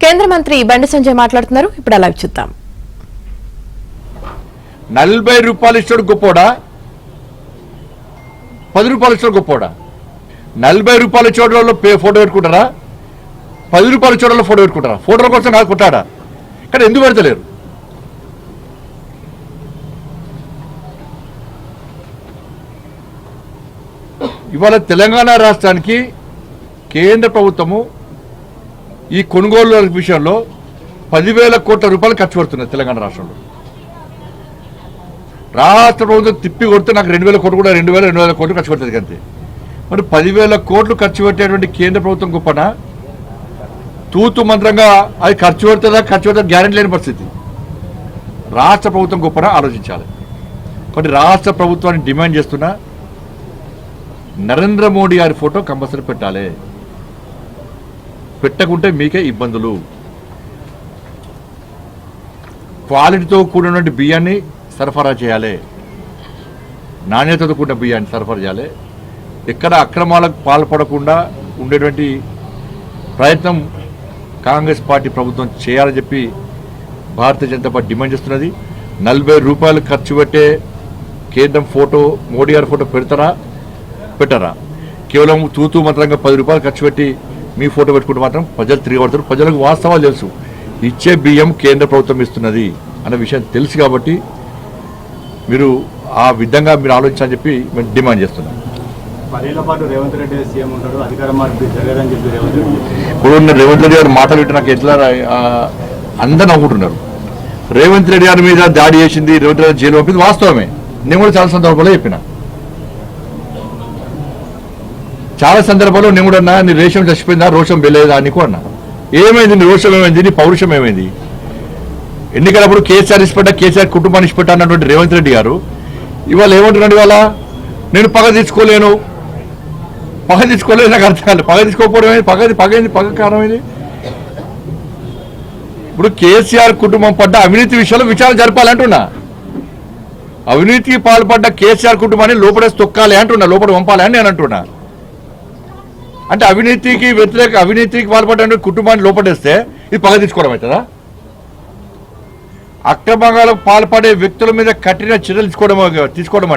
కేంద్ర మంత్రి బండి సంజయ్ మాట్లాడుతున్నారు. ఇప్పుడు అలా చూద్దాం. 40 రూపాయలు ఇస్తాడు గొప్పోడా, 10 రూపాయలు ఇస్తాడు గొప్పోడా? 40 రూపాయల చోట్లలో ఫోటో పెట్టుకుంటారా, 10 రూపాయల చోట్లలో ఫోటో పెట్టుకుంటారా? ఫోటోల కోసం కాదు కొట్టాడా, కానీ ఎందుకు పెడతలేరు? ఇవాళ తెలంగాణ రాష్ట్రానికి కేంద్ర ప్రభుత్వము ఈ కొనుగోలు విషయంలో 10,000 కోట్ల రూపాయలు ఖర్చు పెడుతున్నది. తెలంగాణ రాష్ట్రంలో రాష్ట్ర ప్రభుత్వం తిప్పి కొడితే నాకు 2,000 కోట్లు కూడా 2,000 కోట్లు ఖర్చు పెడుతుంది అంతే. మరి 10,000 కోట్లు ఖర్చు పెట్టేటువంటి కేంద్ర ప్రభుత్వం గొప్పన తూతు మంత్రంగా అది ఖర్చు పెడుతుందా గ్యారెంటీ లేని పరిస్థితి. రాష్ట్ర ప్రభుత్వం గొప్పన ఆలోచించాలి. కాబట్టి రాష్ట్ర ప్రభుత్వాన్ని డిమాండ్ చేస్తున్నా, నరేంద్ర మోడీ గారి ఫోటో కంపల్సరీ పెట్టాలి. పెట్టకుంటే మీకే ఇబ్బందులు. క్వాలిటీతో కూడినటువంటి బియ్యాన్ని సరఫరా చేయాలి, నాణ్యతతో కూడిన బియ్యాన్ని సరఫరా చేయాలి. ఎక్కడ అక్రమాలకు పాల్పడకుండా ఉండేటువంటి ప్రయత్నం కాంగ్రెస్ పార్టీ ప్రభుత్వం చేయాలని చెప్పి భారతీయ జనతా పార్టీ డిమాండ్ చేస్తున్నది. 40 రూపాయలు ఖర్చు పెట్టే కేంద్రం ఫోటో, మోడీ గారి ఫోటో పెట్టరా? కేవలం తూతూ మంత్రంగా 10 రూపాయలు ఖర్చు పెట్టి మీ ఫోటో పెట్టుకుంటే మాత్రం ప్రజలు తిరిగిపడతారు. ప్రజలకు వాస్తవాలు తెలుసు. ఇచ్చే బియ్యం కేంద్ర ప్రభుత్వం ఇస్తున్నది అన్న విషయం తెలుసు. కాబట్టి మీరు ఆ విధంగా మీరు ఆలోచించాలని చెప్పి మేము డిమాండ్ చేస్తున్నాం. 10 ఏళ్ల పాటు రేవంత్ రెడ్డి సీఎం ఉంటాడు, అధికార మార్పు జరగదని చెప్పి రేవంత్ రెడ్డి గారు మాటలు వింటే నాకు ఎట్లా అందరూ నవ్వుకుంటున్నారు. రేవంత్ రెడ్డి గారి మీద దాడి చేసింది, రేవంత్ రెడ్డి జైలు పంపింది వాస్తవమే. నేను కూడా చాలా సందర్భాల్లో చెప్పిన, చాలా సందర్భాల్లో నేను కూడా అన్నా, నీ రేషం చచ్చిపోయిందా, రోషం వెళ్ళేదా నీకు అన్నా. ఏమైంది నీ రోషం, ఏమైంది నీ పౌరుషం, ఏమైంది? ఎన్నికలప్పుడు కేసీఆర్ ఇష్టపడ్డా, కేసీఆర్ కుటుంబాన్ని ఇష్టపడ్డా అన్నటువంటి రేవంత్ రెడ్డి గారు ఇవాళ ఏమంటున్నాడు? ఇవాళ నేను పగ తీసుకోలేను నాకు అర్థం కాదు. పగ తీసుకోకపోవడం ఏంది? పగ కారణం ఏంది? ఇప్పుడు కేసీఆర్ కుటుంబం పడ్డ అవినీతి విషయంలో విచారణ జరపాలంటున్నా. అవినీతికి పాల్పడ్డ కేసీఆర్ కుటుంబాన్ని లోపడేసి తొక్కాలి అంటున్నా, లోపల పంపాలి అని నేను అంటున్నా. అంటే అవినీతికి పాల్పడ్డ కుటుంబాన్ని లోపడేస్తే ఇది పగ తీసుకోవడం అవుతుందా? అక్రమాలకు పాల్పడే వ్యక్తుల మీద కఠిన చర్యలు తీసుకోవడం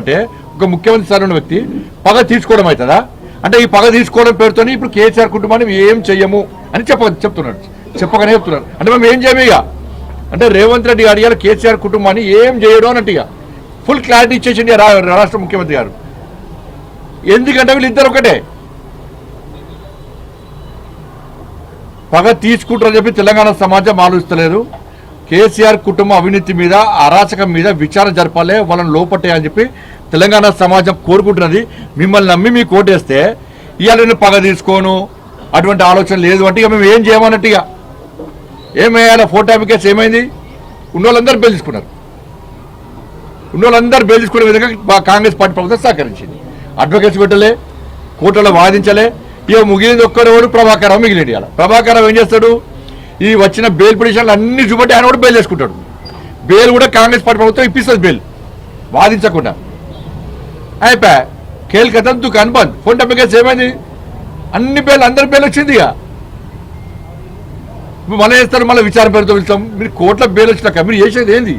అంటే ఒక ముఖ్యమంత్రి స్థాయి ఉన్న వ్యక్తి పగ తీసుకోవడం అవుతుందా? అంటే ఈ పగ తీసుకోవడం పేరుతో ఇప్పుడు కేసీఆర్ కుటుంబాన్ని ఏం చెయ్యము అని చెప్పగానే చెప్తున్నారు. అంటే మేము ఏం చేయము ఇక అంటే రేవంత్ రెడ్డి గారు ఇవాళ కేసీఆర్ కుటుంబాన్ని ఏం చేయడం అన్నట్టు ఇక ఫుల్ క్లారిటీ ఇచ్చేసింది రాష్ట్ర ముఖ్యమంత్రి గారు. ఎందుకంటే వీళ్ళిద్దరు ఒకటే. పగ తీసుకుంటారని చెప్పి తెలంగాణ సమాజం ఆలోచిస్తలేదు. కేసీఆర్ కుటుంబం అవినీతి మీద, అరాచకం మీద విచారణ జరపాలి, వాళ్ళని లోపట్టేయాలని చెప్పి తెలంగాణ సమాజం కోరుకుంటున్నది. మిమ్మల్ని నమ్మి మీకు ఓటేస్తే ఇవాళ నేను పగ తీసుకోను అటువంటి ఆలోచన లేదు అంటే ఇక మేము ఏం చేయమన్నట్టు. ఇక ఏమయ్యాలి? ఫోటో కేసు ఏమైంది? ఉన్నోళ్ళందరూ బెయిల్ తీసుకున్నారు. ఉన్నోళ్ళందరూ బెయిల్ తీసుకునే విధంగా కాంగ్రెస్ పార్టీ ప్రభుత్వం సహకరించింది. అడ్వకేట్స్ పెట్టలే, కోర్టులో వాదించలే. ఇక మిగిలింది ఒక్కరెవరు? ప్రభాకర్ రావు మిగిలింది. ఇవాళ ప్రభాకర్ రావు ఏం చేస్తాడు? ఈ వచ్చిన బెయిల్ పిటిషన్లు అన్ని చూపెట్టి ఆయన కూడా బెయిల్ చేసుకుంటాడు. బెయిల్ కూడా కాంగ్రెస్ పార్టీ ప్రభుత్వం ఇప్పిస్తుంది, బెయిల్ వాదించకుండా. అయిపోయా కేల్ కథం దుకాన్ బంద్. ఫోన్ డబ్బు కేసు ఏమైంది? అన్ని బెయిల్, అందరి బెయిల్ వచ్చింది. ఇక మళ్ళీ వేస్తారు, మళ్ళీ విచారణ పేరుతో పిలుస్తాం. మీరు కోర్టులో బెయిల్ వచ్చినాక మీరు చేసేది ఏంది?